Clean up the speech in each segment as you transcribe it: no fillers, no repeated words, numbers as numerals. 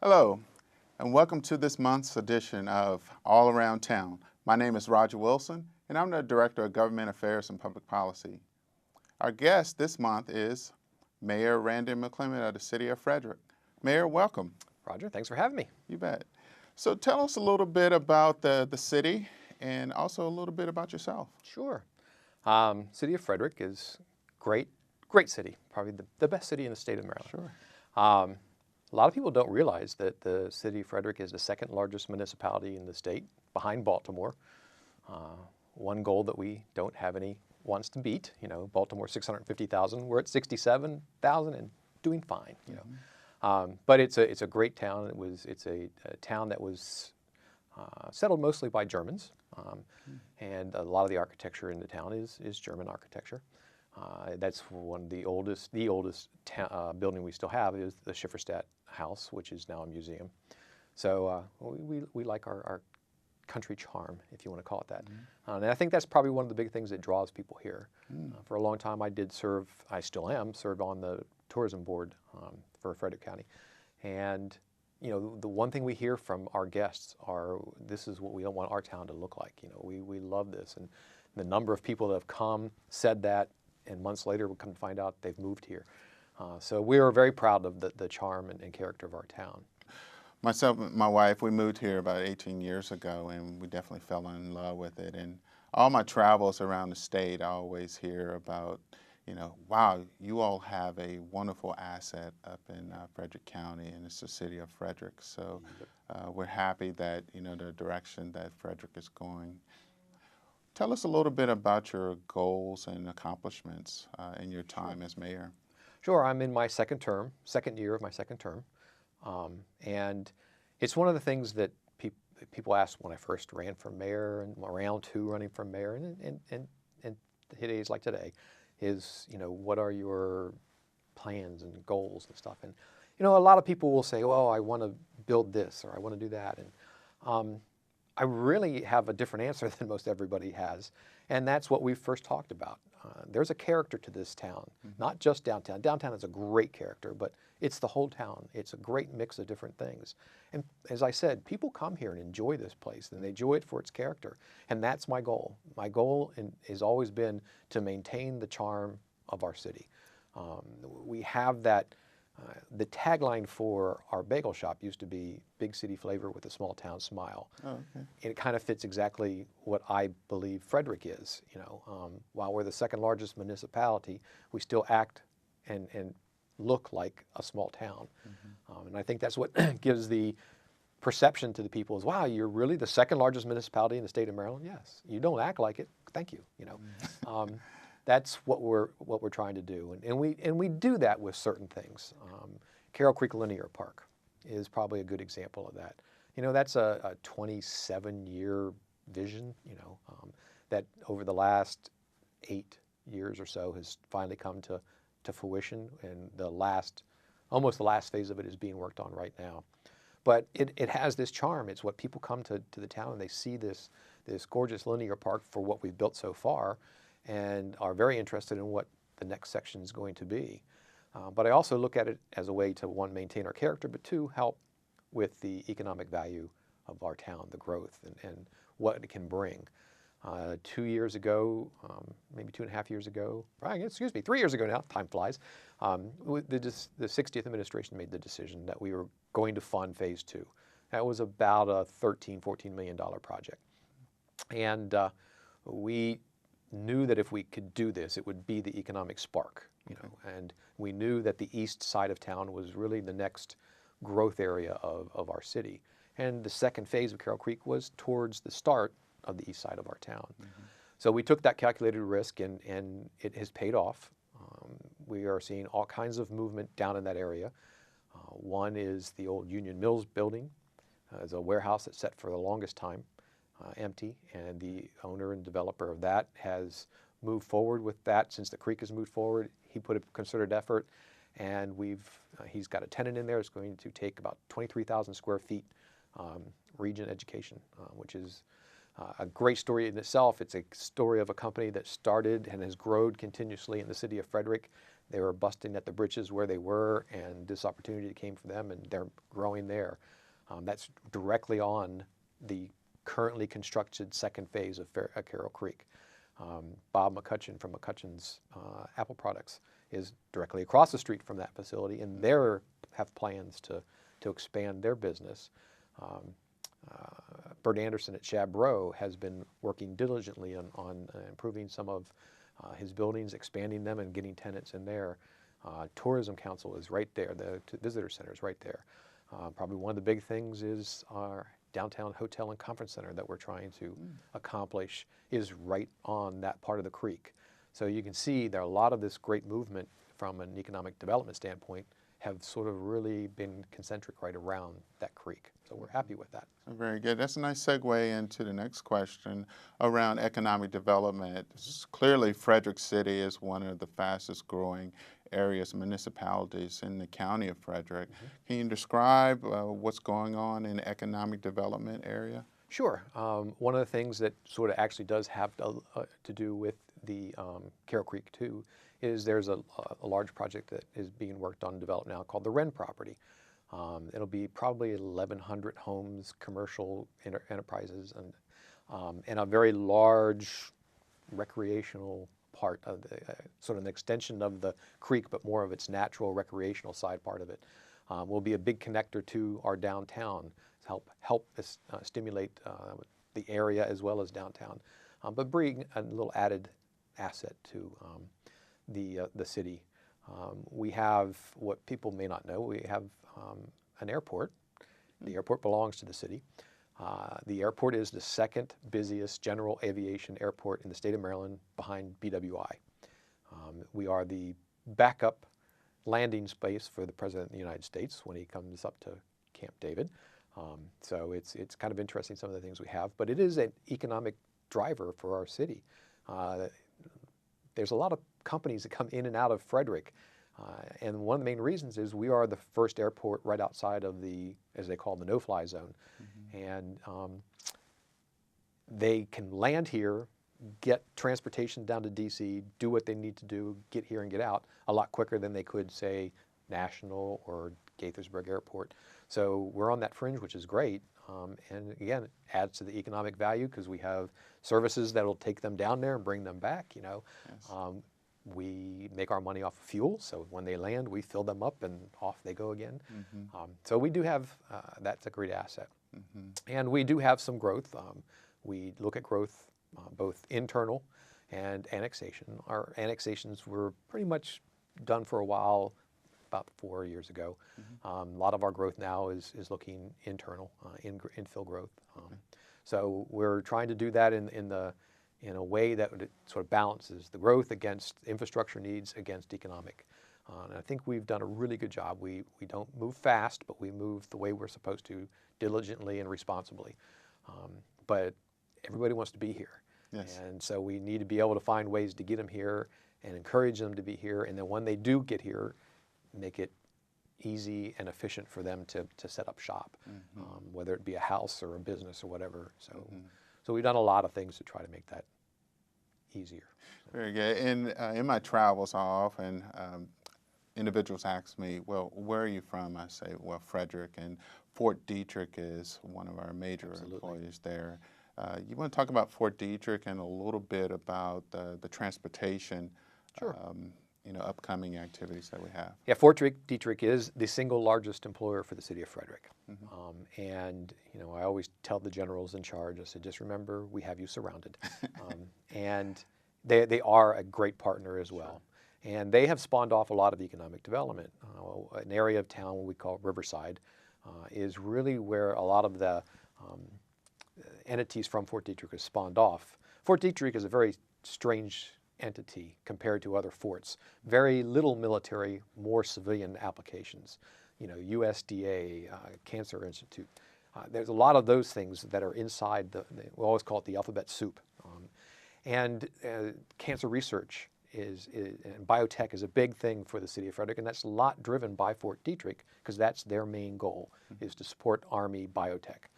Hello, and welcome to this month's edition of All Around Town. My name is Roger Wilson, and I'm the Director of Government Affairs and Public Policy. Our guest this month is Mayor Randy McClement of the City of Frederick. Mayor, welcome. Roger, thanks for having me. You bet. So tell us a little bit about the city and also a little bit about yourself. Sure. City of Frederick is great city, probably the best city in the state of Maryland. Sure. A lot of people don't realize that the city of Frederick is the second largest municipality in the state, behind Baltimore. One goal that we don't have any wants to beat. Baltimore 650,000, we're at 67,000 and doing fine. But it's a great town. It's a town that was settled mostly by Germans, and a lot of the architecture in the town is German architecture. That's one of the oldest building we still have is the Schifferstadt House, which is now a museum. So we like our country charm, if you want to call it that. And I think that's probably one of the big things that draws people here. For a long time, I still am, serve on the tourism board for Frederick County. And the one thing we hear from our guests are, this is what we don't want our town to look like. We love this. And the number of people that have come, said that, and months later we come to find out they've moved here. So we are very proud of the charm and character of our town. Myself and my wife, we moved here about 18 years ago, and we definitely fell in love with it. And all my travels around the state, I always hear about, wow, you all have a wonderful asset up in Frederick County, and it's the city of Frederick. So we're happy that, the direction that Frederick is going. Tell us a little bit about your goals and accomplishments in your time as mayor. Sure, I'm in my second year of my second term. And it's one of the things that people asked when I first ran for mayor and around to running for mayor and days like today is, what are your plans and goals and stuff? And, a lot of people will say, well, I want to build this or I want to do that. And I really have a different answer than most everybody has. And that's what we first talked about. There's a character to this town, not just downtown. Downtown is a great character, but it's the whole town. It's a great mix of different things. And as I said, people come here and enjoy this place, and they enjoy it for its character. And that's my goal. My goal has always been to maintain the charm of our city. We have that. The tagline for our bagel shop used to be big city flavor with a small town smile. Oh, okay. And it kind of fits exactly what I believe Frederick is. While we're the second largest municipality, we still act and look like a small town. And I think that's what gives the perception to the people is, wow, you're really the second largest municipality in the state of Maryland? Yes. You don't act like it. Thank you. That's what we're trying to do, and we do that with certain things. Carroll Creek Linear Park is probably a good example of that. That's a 27-year vision. That over the last 8 years or so has finally come to fruition, and almost the last phase of it is being worked on right now. But it has this charm. It's what people come to the town and they see this gorgeous linear park for what we've built so far, and are very interested in what the next section is going to be. But I also look at it as a way to, one, maintain our character, but two, help with the economic value of our town, the growth, and what it can bring. 2 years ago, maybe 2.5 years ago, 3 years ago now, time flies, the 60th administration made the decision that we were going to fund phase 2. That was about a $13-14 million project. And we knew that if we could do this, it would be the economic spark, and we knew that the east side of town was really the next growth area of our city. And the second phase of Carroll Creek was towards the start of the east side of our town. So we took that calculated risk, and it has paid off. We are seeing all kinds of movement down in that area. One is the old Union Mills building. It's a warehouse that's set for the longest time empty, and the owner and developer of that has moved forward with that. Since the creek has moved forward, he put a concerted effort, and he's got a tenant in there. It's going to take about 23,000 square feet, Region Education, which is a great story in itself. It's a story of a company that started and has grown continuously in the city of Frederick. They were busting at the britches where they were, and this opportunity came for them, and they're growing there. That's directly on the currently constructed second phase of Carroll Creek. Bob McCutcheon from McCutcheon's Apple Products is directly across the street from that facility, and they have plans to expand their business. Bert Anderson at Chabreau has been working diligently on improving some of his buildings, expanding them, and getting tenants in there. Tourism Council is right there. The visitor center is right there. Probably one of the big things is our downtown hotel and conference center that we're trying to accomplish is right on that part of the creek. So you can see there are a lot of this great movement from an economic development standpoint have sort of really been concentric right around that creek. So we're happy with that. Very good. That's a nice segue into the next question around economic development. Clearly, Frederick City is one of the fastest growing areas, municipalities in the county of Frederick. Can you describe what's going on in the economic development area? Sure. One of the things that sort of actually does have to do with the Carroll Creek too is there's a large project that is being worked on and developed now called the Wren property. It'll be probably 1,100 homes, commercial enterprises, and a very large recreational part of the sort of an extension of the creek, but more of its natural recreational side part of it. Will be a big connector to our downtown to help stimulate the area as well as downtown, but bring a little added asset to the city. We have what people may not know. We have an airport. The airport belongs to the city. The airport is the second busiest general aviation airport in the state of Maryland behind BWI. We are the backup landing space for the President of the United States when he comes up to Camp David. So it's kind of interesting, some of the things we have, but it is an economic driver for our city. There's a lot of companies that come in and out of Frederick, and one of the main reasons is we are the first airport right outside of the, as they call the no-fly zone. And they can land here, get transportation down to DC, do what they need to do, get here and get out a lot quicker than they could, say, National or Gaithersburg Airport. So we're on that fringe, which is great. And again, it adds to the economic value because we have services that will take them down there and bring them back. Yes. We make our money off of fuel, so when they land, we fill them up and off they go again. So we do have, that's a great asset. And we do have some growth. We look at growth both internal and annexation. Our annexations were pretty much done for a while, about 4 years ago. A lot of our growth now is looking internal, infill growth. So we're trying to do that in a way that sort of balances the growth against infrastructure needs against economic. And I think we've done a really good job. We don't move fast, but we move the way we're supposed to, diligently and responsibly. But everybody wants to be here. Yes. And so we need to be able to find ways to get them here and encourage them to be here. And then when they do get here, make it easy and efficient for them to set up shop, whether it be a house or a business or whatever. So we've done a lot of things to try to make that easier. Very good. And in my travels, I often individuals ask me, well, where are you from? I say, well, Frederick, and Fort Detrick is one of our major employees there. You want to talk about Fort Detrick and a little bit about the transportation, upcoming activities that we have. Yeah, Fort Detrick is the single largest employer for the city of Frederick. And, I always tell the generals in charge, I said, just remember, we have you surrounded. And they are a great partner as well. And they have spawned off a lot of economic development. An area of town we call Riverside is really where a lot of the entities from Fort Detrick have spawned off. Fort Detrick is a very strange entity compared to other forts. Very little military, more civilian applications. USDA, Cancer Institute. There's a lot of those things that are inside we always call it the alphabet soup. And cancer research and biotech is a big thing for the city of Frederick, and that's a lot driven by Fort Detrick because that's their main goal, is to support Army biotech.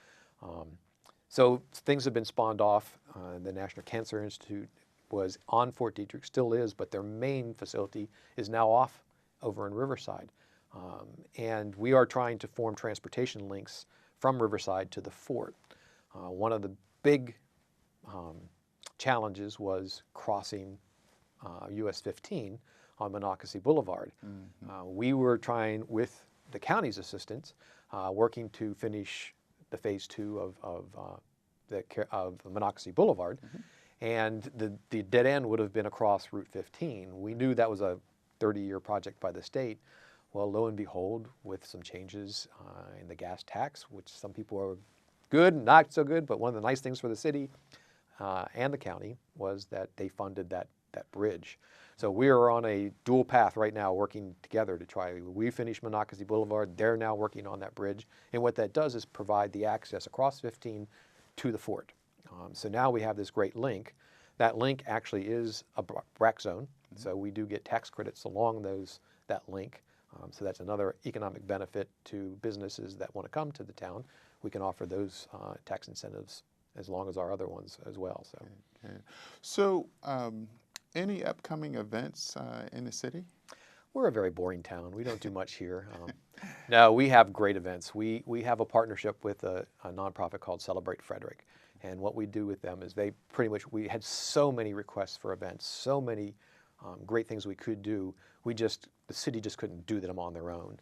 So things have been spawned off. The National Cancer Institute was on Fort Detrick, still is, but their main facility is now off over in Riverside. And we are trying to form transportation links from Riverside to the fort. One of the big challenges was crossing US 15 on Monocacy Boulevard. We were trying, with the county's assistance, working to finish the phase 2 of Monocacy Boulevard, and the dead end would have been across Route 15. We knew that was a 30-year project by the state. Well, lo and behold, with some changes in the gas tax, which some people are good, not so good, but one of the nice things for the city and the county was that they funded that bridge. So we are on a dual path right now, working together to try. We finished Monocacy Boulevard. They're now working on that bridge. And what that does is provide the access across 15 to the fort. So now we have this great link. That link actually is a BRAC zone. So we do get tax credits along that link. So that's another economic benefit to businesses that want to come to the town. We can offer those tax incentives as long as our other ones as well. So, okay. So any upcoming events in the city? We're a very boring town. We don't do much here. No, we have great events. We have a partnership with a nonprofit called Celebrate Frederick. And what we do with them is we had so many requests for events, so many great things we could do. The city just couldn't do them on their own.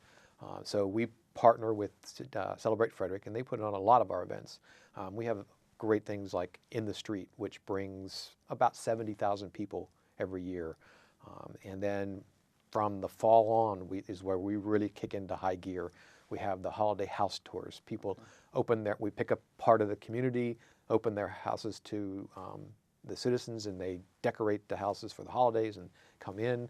So we partner with Celebrate Frederick, and they put on a lot of our events. We have great things like In the Street, which brings about 70,000 people every year. And then from the fall on is where we really kick into high gear. We have the holiday house tours. People we pick up part of the community, open their houses to the citizens, and they decorate the houses for the holidays and come in.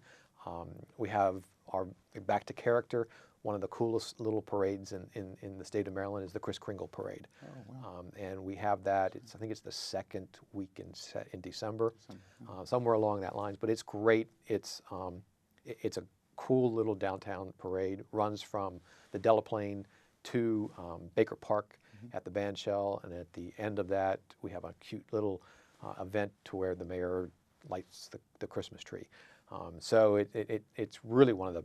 We have our Back to Character. One of the coolest little parades in the state of Maryland is the Kris Kringle Parade. Oh, wow. And we have that. I think it's the second week in December, somewhere along that lines. But it's great. It's a cool little downtown parade. Runs from the Delaplane to Baker Park at the bandshell, and at the end of that, we have a cute little event to where the mayor lights the Christmas tree. So it's really one of the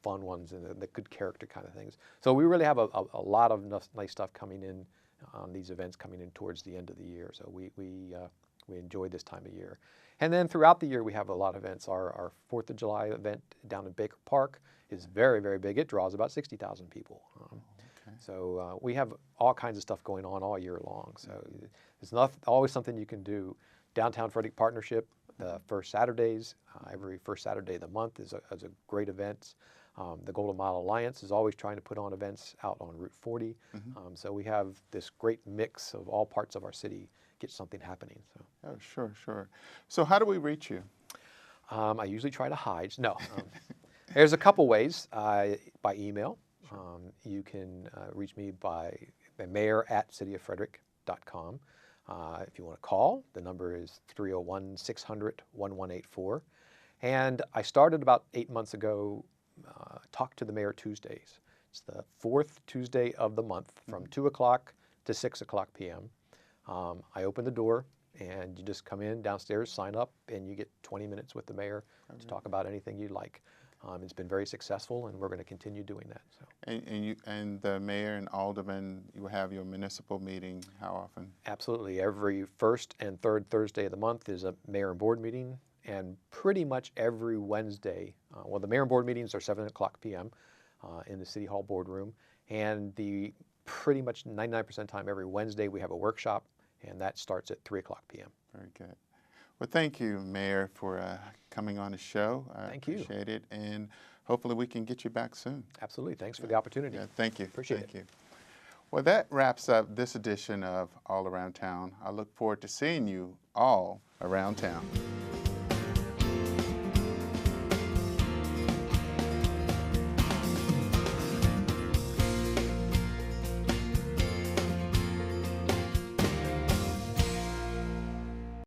fun ones and the good character kind of things. So we really have a lot of nice stuff coming in on these events coming in towards the end of the year. So we enjoy this time of year. And then throughout the year, we have a lot of events. Our 4th of July event down in Baker Park is very, very big. It draws about 60,000 people. So we have all kinds of stuff going on all year long. So there's always something you can do. Downtown Frederick Partnership, the first Saturdays, every first Saturday of the month is a great event. The Golden Mile Alliance is always trying to put on events out on Route 40. So we have this great mix of all parts of our city get something happening. So. Oh, sure. So how do we reach you? I usually try to hide. No. There's a couple ways. By email. You can reach me by mayor@cityoffrederick.com. If you want to call, the number is 301-600-1184. And I started about 8 months ago, Talk to the Mayor Tuesdays. It's the 4th Tuesday of the month from 2 o'clock to 6 o'clock p.m. I open the door, and you just come in downstairs, sign up, and you get 20 minutes with the mayor to talk about anything you'd like. It's been very successful, and we're going to continue doing that. So. And the mayor and aldermen, you have your municipal meeting how often? Absolutely. Every first and third Thursday of the month is a mayor and board meeting, and pretty much every Wednesday. The mayor and board meetings are 7 o'clock p.m. In the City Hall boardroom, and pretty much 99% of the time every Wednesday we have a workshop, and that starts at 3 o'clock p.m. Very good. Well, thank you, Mayor, for coming on the show. Thank you. Appreciate it, and hopefully we can get you back soon. Absolutely. Thanks for the opportunity. Yeah, thank you. Appreciate it. Well, that wraps up this edition of All Around Town. I look forward to seeing you all around town.